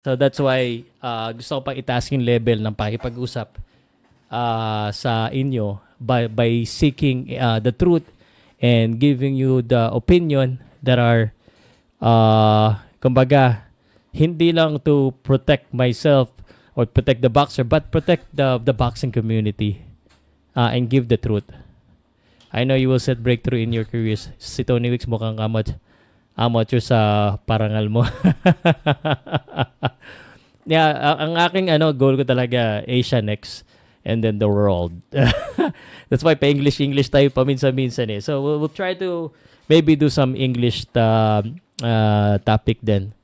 So that's why gusto ko pang itaas yung level ng pakipag-usap sa inyo by seeking the truth and giving you the opinion that are kumbaga hindi lang to protect myself or protect the boxer but protect the boxing community and give the truth. I know you will set breakthrough in your careers. Si Tony Wicks mukhang amateur sa parangal mo. Yeah, ang aking goal ko talaga Asia next and then the world. That's why pa-English tayo paminsan-minsan eh. So we'll try to maybe do some English topic then.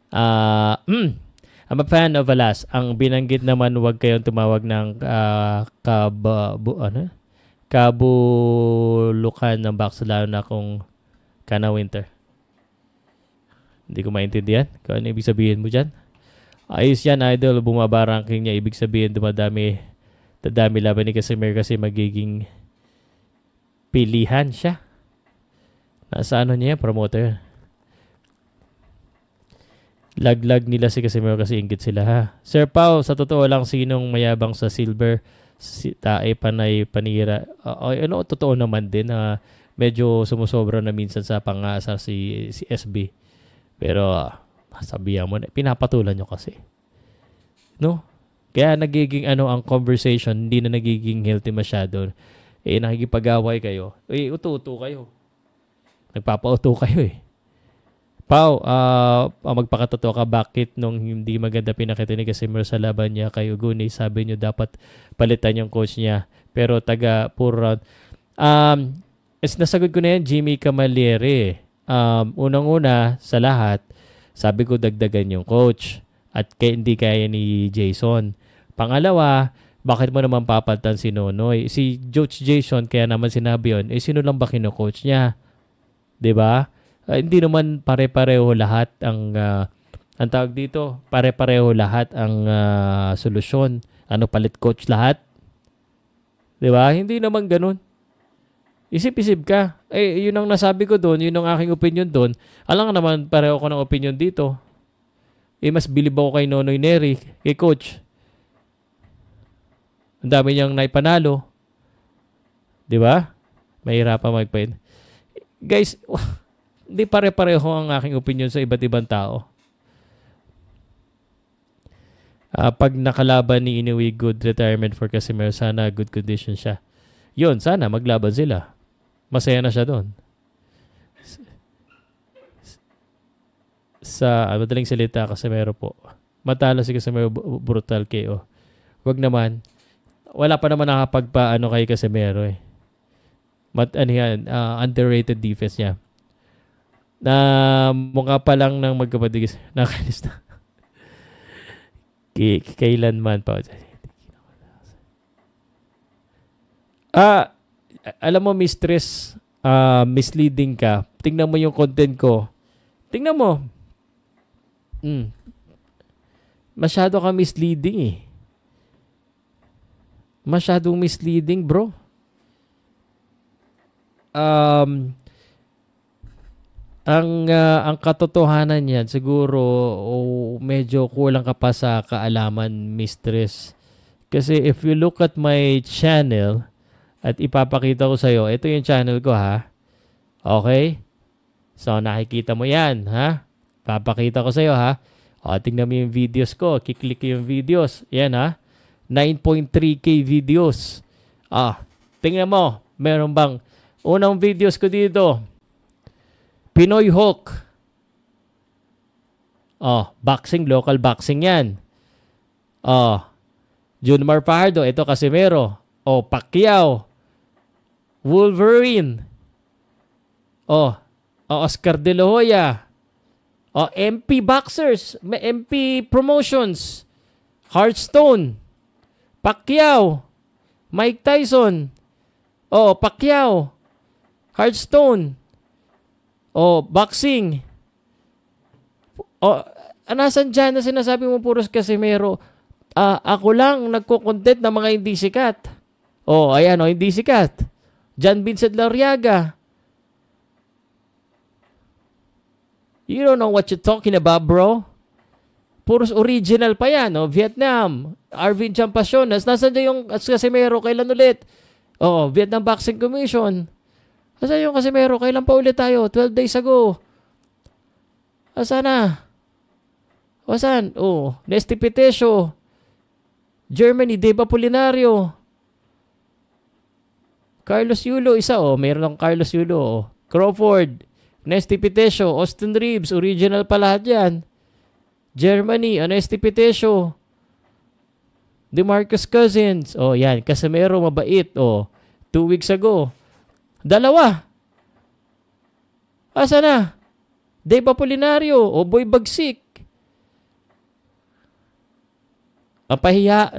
I'm a fan of Alas. Ang binanggit naman wag kayong tumawag ng kabulukan ng box lalo na kung kana winter. Hindi ko maintindihan kung ano ibig sabihin mo dyan. Ayos yan, idol. Bumaba ranking niya. Ibig sabihin, dadami laban ni Casimir kasi magiging pilihan siya. Nasa ano niya, promoter. Laglag nila si Casimir kasi inggit sila ha. Sir Pao, sa totoo lang, sinong mayabang sa silver? Tae, panay, panira. Totoo naman din na medyo sumusobra na minsan sa pang-asa si SB. Pero sabihan mo na, pinapatulan nyo kasi. No? Kaya nagiging ang conversation, hindi na nagiging healthy masyado. Nakikipag-away kayo. Uto-uto kayo. Nagpapauto kayo eh. Pao, magpakatotoo ka, bakit nung hindi maganda pinakita ni Casimir sa laban niya kay Uguni, sabi nyo dapat palitan yung coach niya. Pero puro round. Nasagot ko na yan, Jimmy Camalieri. Unang-una sa lahat, sabi ko dagdagan yung coach at hindi kaya ni Jason. Pangalawa, bakit mo naman papalitan si Nonoy? Si Coach Jason, kaya naman sinabi yun, sino lang ba kino-coach niya? 'Di ba? Hindi naman pare-pareho lahat ang tawag dito, pare-pareho lahat ang solusyon. Palit coach lahat? 'Di ba? Hindi naman ganun. Isip-isip ka. Yun ang nasabi ko doon, yun ang aking opinion doon. Alam nga naman, pareho ko ng opinion dito. Mas bilib ako kay Nonoy Neri, kay coach. Ang dami niyang naipanalo. Di ba? Mahirapan magpain. Guys, hindi pare-pareho ang aking opinion sa iba't ibang tao. Pag nakalaban ni Inoue, good retirement for Casimir. Sana good condition siya. Yun, sana maglaban sila. Masaya na siya doon. Sa madaling salita, Casimero po. Matalo si Casimero, brutal KO. Wag naman. Wala pa naman nakapagpaano kay Casimero eh. Underrated defense niya. Na mukha pa lang ng magkapatid. Nakainis na. Kailanman pa. Alam mo, mistress, misleading ka. Tingnan mo yung content ko. Tingnan mo. Masyado ka misleading eh. Masyadong misleading, bro. Ang katotohanan niyan, siguro medyo kulang ka pa sa kaalaman, mistress. Kasi if you look at my channel, at ipapakita ko sa'yo, ito yung channel ko ha. Okay? So, nakikita mo yan ha. Papakita ko sa'yo ha. Tingnan mo yung videos ko. Kiklik yung videos. Yan ha. 9.3k videos. Tingnan mo. Meron bang unang videos ko dito. Pinoy Hulk. Boxing, local boxing yan. Junmar Fajardo. Ito Casimero. Pacquiao. Wolverine. Oscar De La Hoya. MP Boxers. MP Promotions. Hearthstone. Pacquiao. Mike Tyson. Pacquiao. Hearthstone. Boxing. Nasan dyan na sinasabi mo puros Casimero? Ako lang nagko-content ng mga hindi sikat. Ayan hindi sikat. John Vincent Larriaga. You don't know what you're talking about, bro. puros original pa yan, no? Vietnam, Arvin Champasionas, nasaan dyan yung Casimero, kailan ulit? Vietnam Boxing Commission. Nasaan yung Casimero, kailan pa ulit tayo? 12 days ago. Nasaan na? Nasaan? Nesty Pitesio, Germany, Deva Polinario, Carlos Yulo, isa mayroon ng Carlos Yulo. Crawford, Nesty Pitesio, Austin Reeves, original pa lahat yan. Germany, Nesty Pitesio, DeMarcus Cousins, yan, Casimero, mabait, 2 weeks ago. 2. Asa na? Deva Polinario, Boy Bagsik. Napapahiya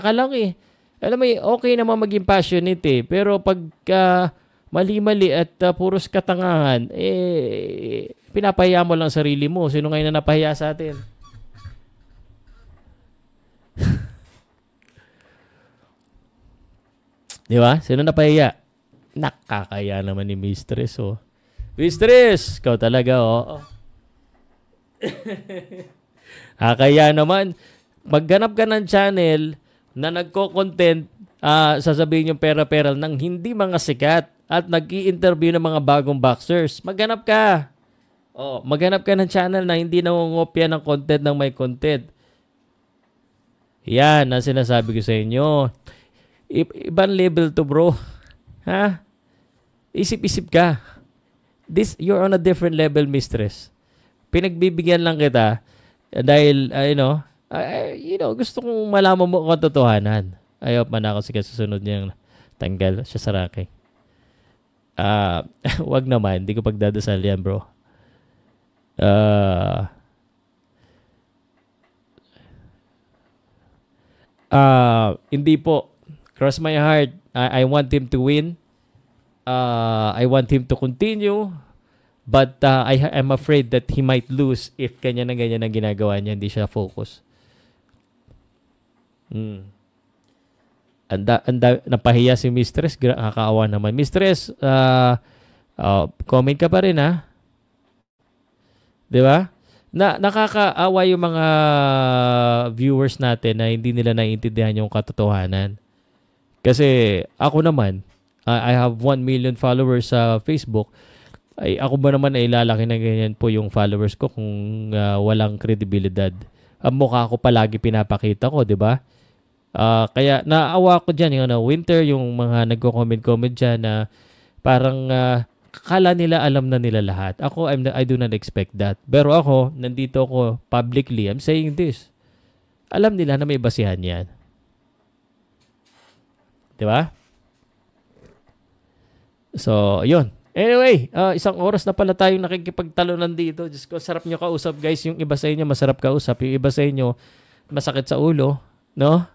ka lang eh. Alam mo, okay naman maging passionate eh. Pero pag mali-mali at puros katangahan, pinapahiya mo lang sarili mo. Sino ngayon na napahiya sa atin? Di ba? Sino napahiya? Nakakaya naman ni Mistress, Mistress! Ikaw talaga, Kaya naman, magganap ka ng channel na nagko-content, sasabihin yung pera-pera ng hindi mga sikat at nag-i-interview ng mga bagong boxers. Maghanap ka. Maghanap ka ng channel na hindi nangungopya ng content ng may content. Yan ang sinasabi ko sa inyo. Ibang level to, bro. Ha? Isip-isip ka. You're on a different level, Mistress. Pinagbibigyan lang kita dahil, gusto kong malaman mo ang katotohanan. Ayaw pa na ako sige susunod niyang tanggal siya sa Rocky. Wag naman. Hindi ko pagdadasal yan, bro. Hindi po. Cross my heart. I want him to win. I want him to continue. But I'm afraid that he might lose if ganyan ang ginagawa niya. Hindi siya focus. Napahiya si Mistress. Kakaawa naman. Mistress, comment ka pa rin, ha? Di ba? Nakakaawa yung mga viewers natin na hindi nila naiintindihan yung katotohanan. Kasi ako naman, I have 1 million followers sa Facebook. Ako ba naman ay lalaki na ganyan po yung followers ko kung walang kredibilidad? Ang mukha ko palagi pinapakita ko, di ba? Kaya naawa ko dyan, yung Winter, yung mga nagko-comment dyan na parang kala nila alam na nila lahat. Ako, I do not expect that. Pero ako, nandito ako publicly, I'm saying this. Alam nila na may basihan yan. Di ba? So, yun. Anyway, 1 oras na pala tayong nakikipagtalunan dito. Diyos ko, sarap nyo kausap, guys. Yung iba sa inyo, masarap kausap. Yung iba sa inyo, masakit sa ulo. No?